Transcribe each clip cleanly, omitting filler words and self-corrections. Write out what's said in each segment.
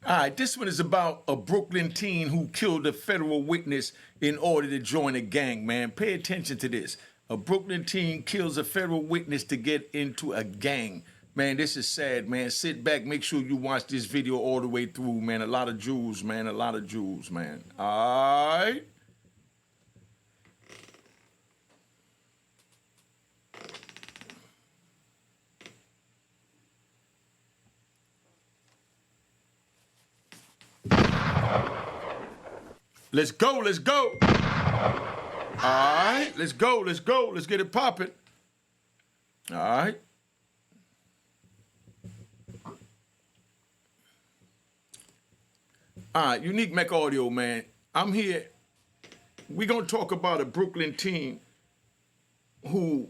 All right, this one is about a Brooklyn teen who killed a federal witness in order to join a gang, man. Pay attention to this. A Brooklyn teen kills a federal witness to get into a gang. Man, this is sad, man. Sit back, make sure you watch this video all the way through, man. A lot of jewels, man. A lot of jewels, man. All right. Let's go, let's go. All right, let's go, let's go. Let's get it popping. All right. All right, Unique Mecca Audio, man. I'm here. We're going to talk about a Brooklyn teen who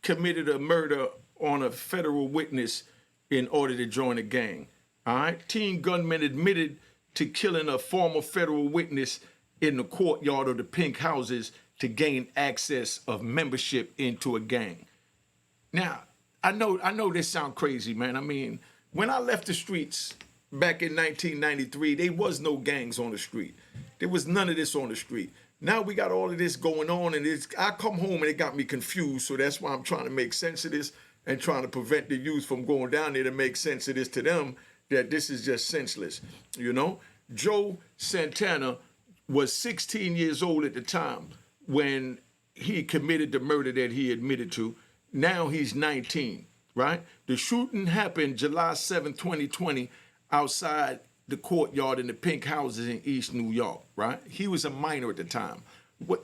committed a murder on a federal witness in order to join a gang. All right, teen gunman admitted to killing a former federal witness in the courtyard of the Pink Houses to gain access of membership into a gang. Now, I know this sounds crazy, man. I mean, when I left the streets back in 1993, there was no gangs on the street. There was none of this on the street. Now we got all of this going on, and I come home and it got me confused, so that's why I'm trying to make sense of this and trying to prevent the youth from going down there to make sense of this to them, that this is just senseless, you know? Joe Santana was 16 years old at the time when he committed the murder that he admitted to. Now he's 19, right? The shooting happened July 7, 2020, outside the courtyard in the Pink Houses in East New York, right? He was a minor at the time.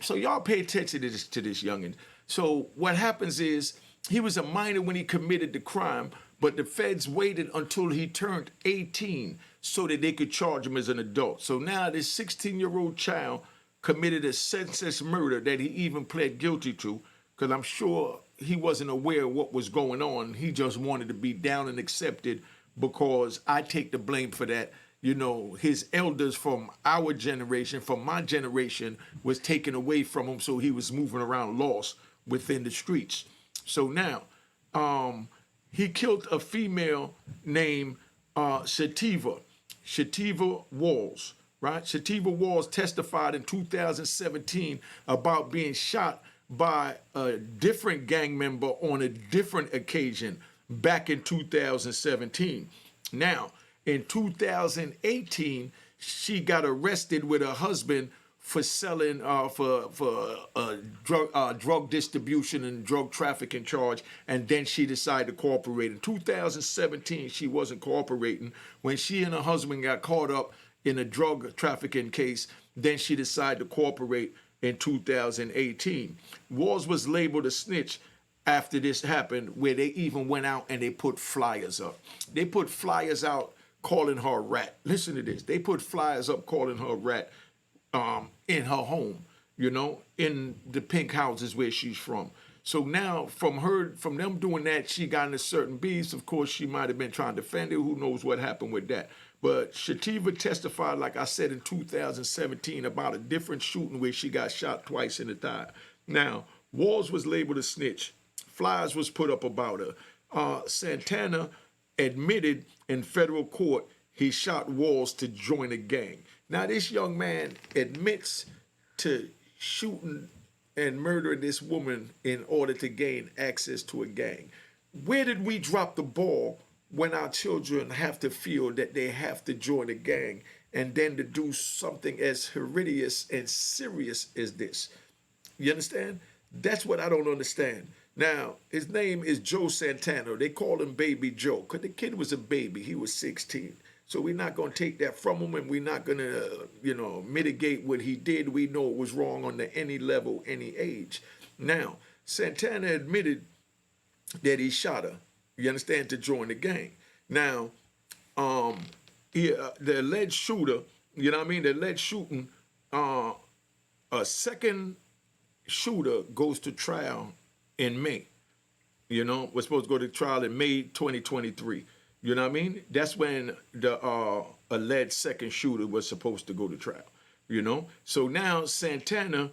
So y'all pay attention to this youngin'. So what happens is he was a minor when he committed the crime, but the feds waited until he turned 18 so that they could charge him as an adult. So now this 16-year-old child committed a senseless murder that he even pled guilty to, because I'm sure he wasn't aware of what was going on. He just wanted to be down and accepted, because I take the blame for that. You know, his elders from our generation, from my generation, was taken away from him, so he was moving around lost within the streets. So now, he killed a female named Shativa Walls, right? Shativa Walls testified in 2017 about being shot by a different gang member on a different occasion back in 2017. Now, in 2018, she got arrested with her husband for selling drug distribution and drug trafficking charge, and then she decided to cooperate. In 2017, she wasn't cooperating. When she and her husband got caught up in a drug trafficking case, then she decided to cooperate in 2018. Walls was labeled a snitch after this happened, where they even went out and they put flyers up. They put flyers out calling her a rat. Listen to this. They put flyers up calling her a rat in her home, you know, in the Pink Houses where she's from. So now from them doing that, she got into certain beefs. Of course, she might have been trying to defend it. Who knows what happened with that. But Shativa testified, like I said, in 2017 about a different shooting where she got shot twice in the thigh. Now, Walls was labeled a snitch. Flyers was put up about her. Santana admitted in federal court he shot Walls to join a gang. Now, this young man admits to shooting and murdering this woman in order to gain access to a gang. Where did we drop the ball when our children have to feel that they have to join a gang and then to do something as horrendous and serious as this? You understand? That's what I don't understand. Now, his name is Joe Santana. They call him Baby Joe because the kid was a baby. He was 16. So we're not going to take that from him, and we're not going to, mitigate what he did. We know it was wrong on any level, any age. Now, Santana admitted that he shot her, you understand, to join the gang. Now, the alleged shooter, the alleged shooting, a second shooter goes to trial in May. We're supposed to go to trial in May 2023. You know what I mean? That's when the alleged second shooter was supposed to go to trial, So now Santana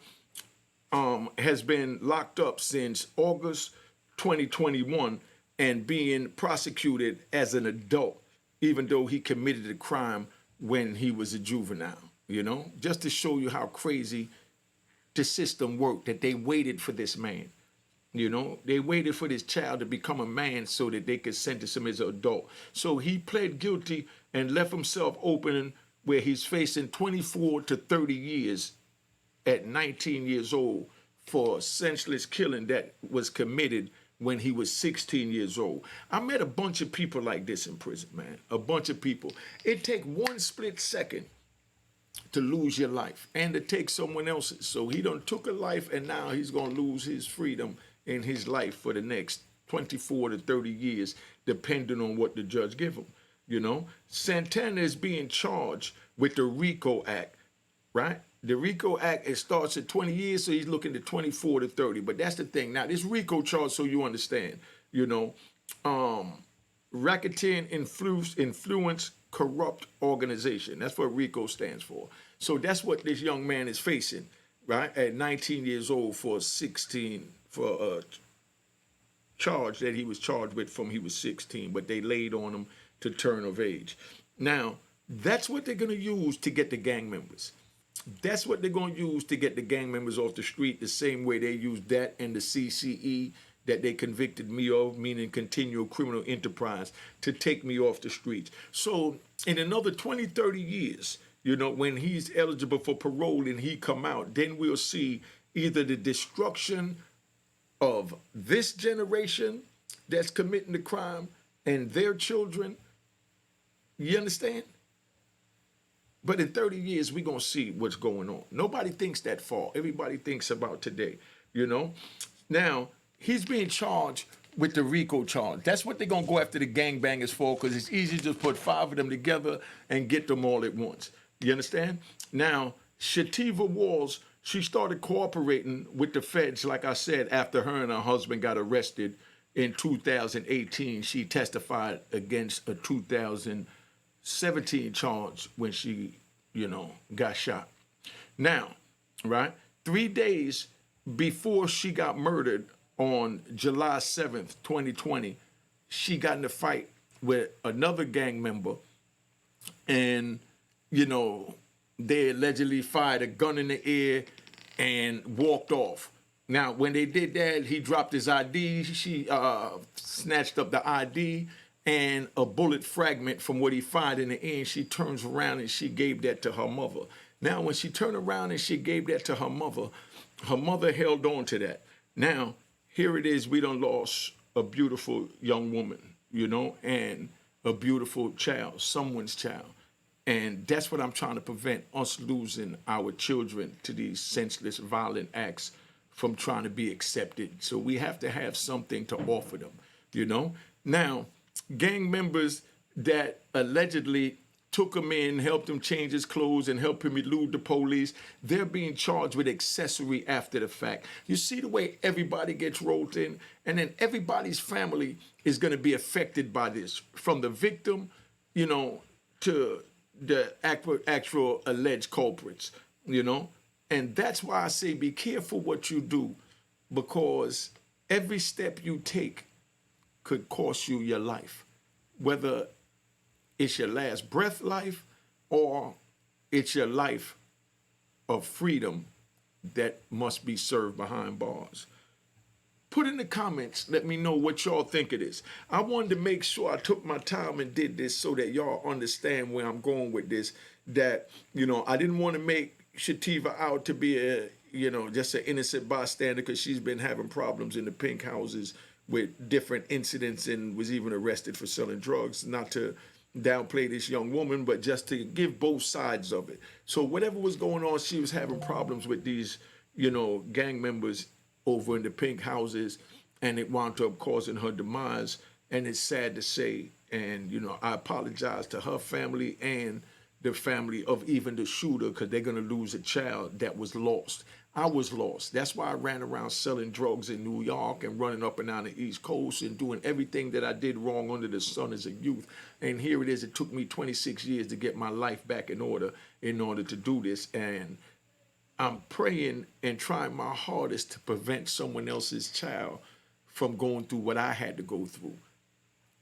has been locked up since August 2021 and being prosecuted as an adult even though he committed the crime when he was a juvenile, just to show you how crazy the system worked, that they waited for this man. They waited for this child to become a man so that they could sentence him as an adult. So he pled guilty and left himself open where he's facing 24 to 30 years at 19 years old for senseless killing that was committed when he was 16 years old. I met a bunch of people like this in prison, man. A bunch of people. It take one split second to lose your life and to take someone else's. So he done took a life, and now he's going to lose his freedom in his life for the next 24 to 30 years, depending on what the judge give him. Santana is being charged with the RICO Act, right? The RICO Act, it starts at 20 years, so he's looking at 24 to 30. But that's the thing. Now, this RICO charge, so you understand, racketeering influence corrupt organization. That's what RICO stands for. So that's what this young man is facing, right? At 19 years old for a charge that he was charged with from he was 16, but they laid on him to turn of age. Now, that's what they're going to use to get the gang members. That's what they're going to use to get the gang members off the street, the same way they used that and the CCE that they convicted me of, meaning continual criminal enterprise, to take me off the streets. So in another 20, 30 years, when he's eligible for parole and he come out, then we'll see either the destruction of this generation that's committing the crime and their children. You understand? But in 30 years, we're going to see what's going on. Nobody thinks that far. Everybody thinks about today, Now, he's being charged with the RICO charge. That's what they're going to go after the gangbangers for, because it's easy to just put 5 of them together and get them all at once. You understand? Now, Shativa Walls, she started cooperating with the feds, like I said, after her and her husband got arrested in 2018. She testified against a 2017 charge when she, got shot. Now, right, 3 days before she got murdered on July 7th, 2020, she got in a fight with another gang member, and, they allegedly fired a gun in the air and walked off. Now, when they did that, he dropped his ID. She snatched up the ID and a bullet fragment from what he fired in the air. She turns around and she gave that to her mother. Now, when she turned around and she gave that to her mother held on to that. Now, here it is. We done lost a beautiful young woman, and a beautiful child, someone's child. And that's what I'm trying to prevent, us losing our children to these senseless, violent acts from trying to be accepted. So we have to have something to offer them, Now, gang members that allegedly took him in, helped him change his clothes, and helped him elude the police, they're being charged with accessory after the fact. You see the way everybody gets rolled in, and then everybody's family is going to be affected by this, from the victim, to the actual alleged culprits, And that's why I say be careful what you do, because every step you take could cost you your life, whether it's your last breath life or it's your life of freedom that must be served behind bars. Put in the comments, let me know what y'all think of this. I wanted to make sure I took my time and did this so that y'all understand where I'm going with this, that, I didn't want to make Shativa out to be just an innocent bystander, because she's been having problems in the pink houses with different incidents and was even arrested for selling drugs. Not to downplay this young woman, but just to give both sides of it. So whatever was going on, she was having problems with these, gang members over in the pink houses, and it wound up causing her demise. And it's sad to say, and, I apologize to her family and the family of even the shooter, because they're going to lose a child that was lost. I was lost. That's why I ran around selling drugs in New York and running up and down the East Coast and doing everything that I did wrong under the sun as a youth. And here it is. It took me 26 years to get my life back in order to do this. And I'm praying and trying my hardest to prevent someone else's child from going through what I had to go through.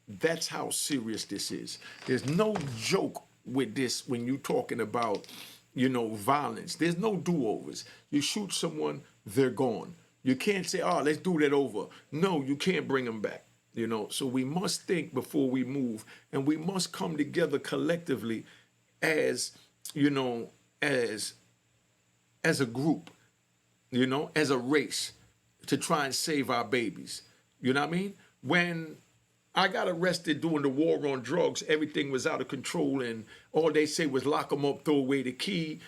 That's how serious this is. There's no joke with this when you're talking about, violence. There's no do-overs. You shoot someone, they're gone. You can't say, oh, let's do that over. No, you can't bring them back. So we must think before we move, and we must come together collectively as, as a group, as a race to try and save our babies. You know what I mean? When I got arrested during the war on drugs, everything was out of control, and all they say was lock them up, throw away the key.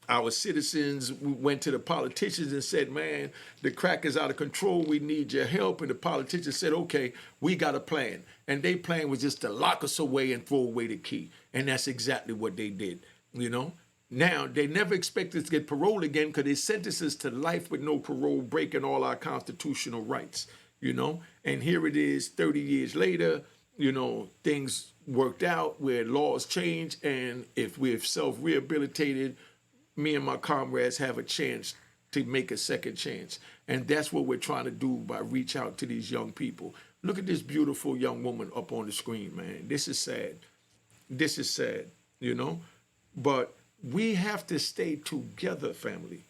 Our citizens went to the politicians and said, man, the crack is out of control. We need your help. And the politicians said, okay, we got a plan. And their plan was just to lock us away and throw away the key. And that's exactly what they did, Now, they never expected to get parole again because they sentenced us to life with no parole, breaking all our constitutional rights, And here it is 30 years later, things worked out where laws changed. And if we're self-rehabilitated, me and my comrades have a chance to make a second chance. And that's what we're trying to do by reach out to these young people. Look at this beautiful young woman up on the screen, man. This is sad. This is sad, But we have to stay together, family.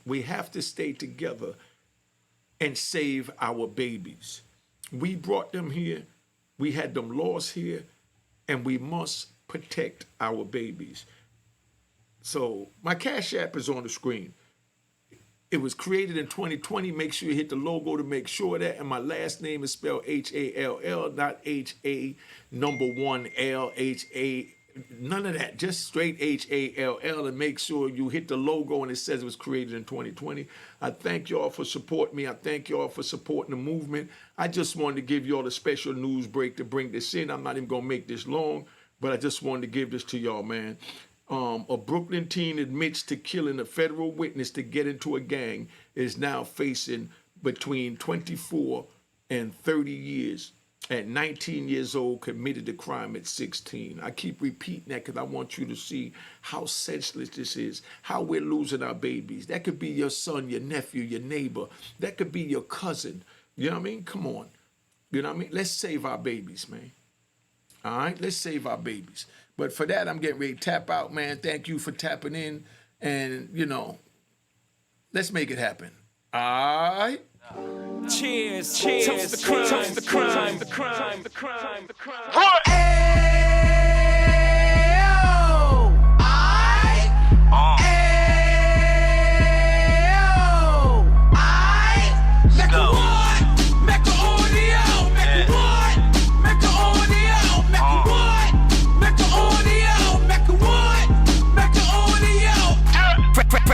We have to stay together and save our babies. We brought them here. We had them lost here. And we must protect our babies. So my Cash App is on the screen. It was created in 2020. Make sure you hit the logo to make sure that. And my last name is spelled H-A-L-L, not H-A-1-L, H-A, none of that. Just straight H-A-L-L, and make sure you hit the logo and it says it was created in 2020. I thank y'all for supporting me. I thank y'all for supporting the movement. I just wanted to give y'all a special news break to bring this in. I'm not even going to make this long, but I just wanted to give this to y'all, man. A Brooklyn teen admits to killing a federal witness to get into a gang, is now facing between 24 and 30 years. At 19 years old, committed the crime at 16. I keep repeating that because I want you to see how senseless this is, how we're losing our babies. That could be your son, your nephew, your neighbor. That could be your cousin. You know what I mean? Come on. You know what I mean? Let's save our babies, man. All right? Let's save our babies. But for that, I'm getting ready to tap out, man. Thank you for tapping in. And, let's make it happen. All right? Cheers, cheers, toast the crime, toast the crime, the crime, the crime, the crime. What?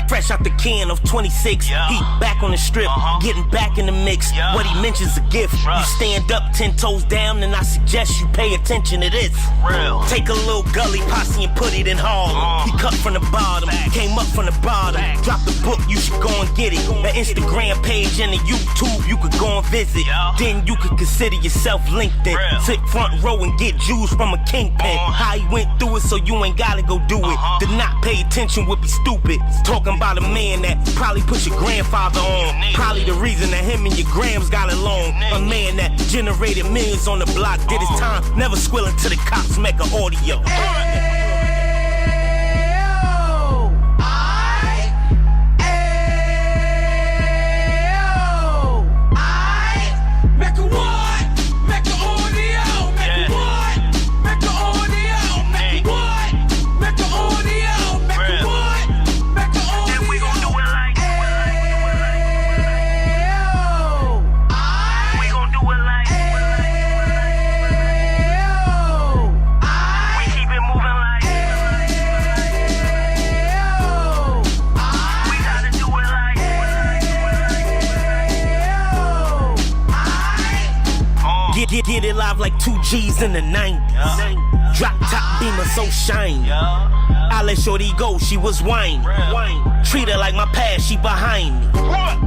Fresh out the can of 26, yeah. Heat back on the strip, getting back in the mix. Yeah. What he mentions a gift. You stand up 10 toes down, and I suggest you pay attention to this. Real. Take a little gully posse and put it in Harlem. He cut from the bottom, came up from the bottom. Drop the book, you should go and get it. The Instagram page and the YouTube, you could go and visit. Yeah. Then you could consider yourself LinkedIn. Real. Sit front row and get Jews from a kingpin. How he went through it, so you ain't gotta go do it. To not pay attention would be stupid. Talking about a man that probably put your grandfather on. Probably the reason that him and your grams got along. A man that generated millions on the block, did his time, never squilling to the cops, Mecca Audio. Get it live like 2 G's in the 90s. Drop top beamer so shiny. I let shorty go, she was whining. Treat her like my past, she behind me.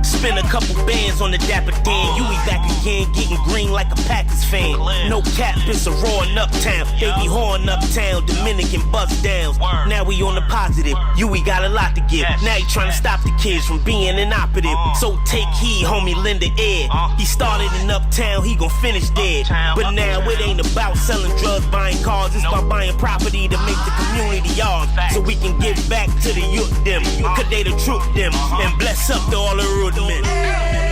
Spin a couple bands on the Dapper Dan. You be back again, getting green like a Packers fan. No cap, it's a raw in Uptown. They be horn Uptown, Dominican bust downs. Now we on the positive, we got a lot to give. Now he trying to stop the kids from being inoperative. So take heed, homie, lend an ear. He started in Uptown, he gon' finish dead. But now it ain't about selling drugs, buying cars. It's about buying property to make the community ours. So we can give back to the youth them. Cause they the truth them. And bless up to all the root men.